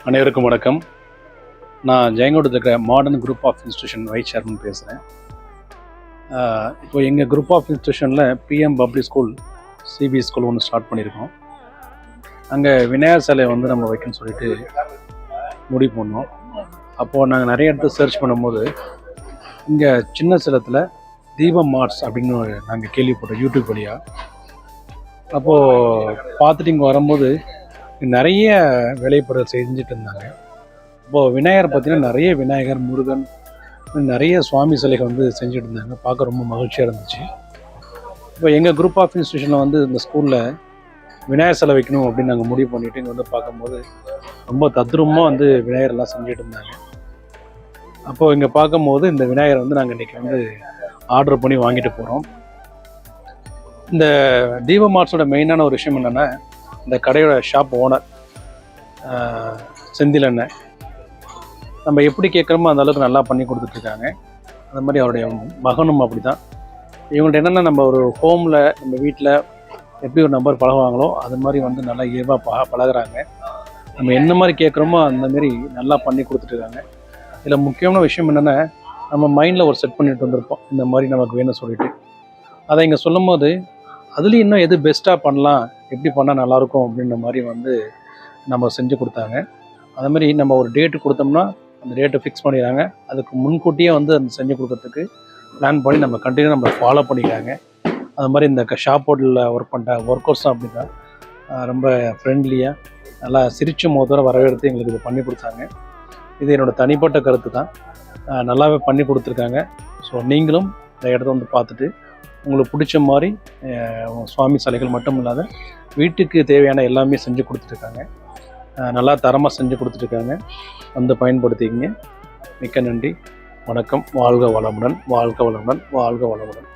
அனைவருக்கும் வணக்கம். நான் ஜெயங்கொண்டத்தில் இருக்கிற modern group of institution vice chairman பேசுகிறேன். இப்போ எங்கள் குரூப் ஆஃப் இன்ஸ்டியூஷனில் PM public school CBS school ஒன்று ஸ்டார்ட் பண்ணியிருக்கோம். அங்கே விநாயகர் சிலை வந்து நம்ம வைக்கணும்னு சொல்லிட்டு முடிவு பண்ணோம். அப்போது நாங்கள் நிறைய இடத்துல சர்ச் பண்ணும்போது இங்கே சின்ன சேலத்தில் தீபம் ஆர்ட்ஸ் அப்படின்னு நாங்கள் கேள்விப்பட்டோம் யூடியூப் வழியாக. அப்போது பார்த்துட்டு இங்கே வரும்போது நிறைய வேலைப்பொருள் செஞ்சுட்டு இருந்தாங்க. இப்போது விநாயகர் பார்த்திங்கன்னா நிறைய விநாயகர், முருகன், நிறைய சுவாமி சிலைகள் வந்து செஞ்சுட்டு இருந்தாங்க. பார்க்க ரொம்ப மகிழ்ச்சியாக இருந்துச்சு. இப்போ எங்கள் குரூப் ஆஃப் இன்ஸ்டியூஷனில் வந்து இந்த ஸ்கூலில் விநாயகர் சிலை வைக்கணும் அப்படின்னு நாங்கள் முடிவு பண்ணிவிட்டு இங்கே வந்து பார்க்கும்போது ரொம்ப தத்ரூபமாக வந்து விநாயகர்லாம் செஞ்சுட்டு இருந்தாங்க. அப்போது இங்கே பார்க்கும்போது இந்த விநாயகர் வந்து நாங்கள் இன்றைக்கி வந்து ஆர்டர் பண்ணி வாங்கிட்டு போகிறோம். இந்த தீபம் ஆர்ட்ஸோட மெயினான ஒரு விஷயம் என்னென்னா, இந்த கடையோட ஷாப் ஓனர் செந்தில் அண்ணன் நம்ம எப்படி கேட்குறோமோ அந்த அளவுக்கு நல்லா பண்ணி கொடுத்துட்ருக்காங்க. அந்த மாதிரி அவருடைய மகனும் அப்படி தான். இவங்கள்ட்ட என்னென்னா, நம்ம ஒரு ஹோமில் நம்ம வீட்டில் எப்படி ஒரு நம்பர் பழகுவாங்களோ அது மாதிரி வந்து நல்லா இயல்பாக பழகுறாங்க. நம்ம என்ன மாதிரி கேட்குறோமோ அந்தமாரி நல்லா பண்ணி கொடுத்துட்ருக்காங்க. இதில் முக்கியமான விஷயம் என்னென்னா, நம்ம மைண்டில் ஒரு செட் பண்ணிட்டு வந்திருப்போம் இந்த மாதிரி நமக்கு வேணும்னு சொல்லிட்டு. அதை இங்கே சொல்லும் போது அதுலேயும் இன்னும் எது பெஸ்ட்டாக பண்ணலாம், எப்படி பண்ணால் நல்லாயிருக்கும் அப்படின்ற மாதிரி வந்து நம்ம செஞ்சு கொடுத்தாங்க. அதுமாதிரி நம்ம ஒரு டேட்டு கொடுத்தோம்னா அந்த டேட்டை ஃபிக்ஸ் பண்ணிடுறாங்க. அதுக்கு முன்கூட்டியே வந்து அந்த செஞ்சு கொடுக்கறதுக்கு பிளான் பண்ணி நம்ம கண்டினியூ நம்ம ஃபாலோ பண்ணிக்கிறாங்க. அது மாதிரி இந்த ஷாப் ஹோட்டலில் ஒர்க் பண்ணுற ஒர்க்கர்ஸும் அப்படி தான் ரொம்ப ஃப்ரெண்ட்லியாக நல்லா சிரிச்ச முகத்தோடு வரவேற்று எங்களுக்கு இது பண்ணி கொடுத்தாங்க. இது என்னோடய தனிப்பட்ட கருத்து தான். நல்லாவே பண்ணி கொடுத்துருக்காங்க. ஸோ நீங்களும் இந்த இடத்த வந்து பார்த்துட்டு உங்களுக்கு பிடிச்ச மாதிரி சுவாமி சிலைகள் மட்டும் இல்லாத வீட்டுக்கு தேவையான எல்லாமே செஞ்சு கொடுத்துட்ருக்காங்க. நல்லா தரமாக செஞ்சு கொடுத்துட்ருக்காங்க. வந்து பயன்படுத்திக்கிங்க. மிக்க நன்றி. வணக்கம். வாழ்க வளமுடன், வாழ்க வளமுடன், வாழ்க வளமுடன்.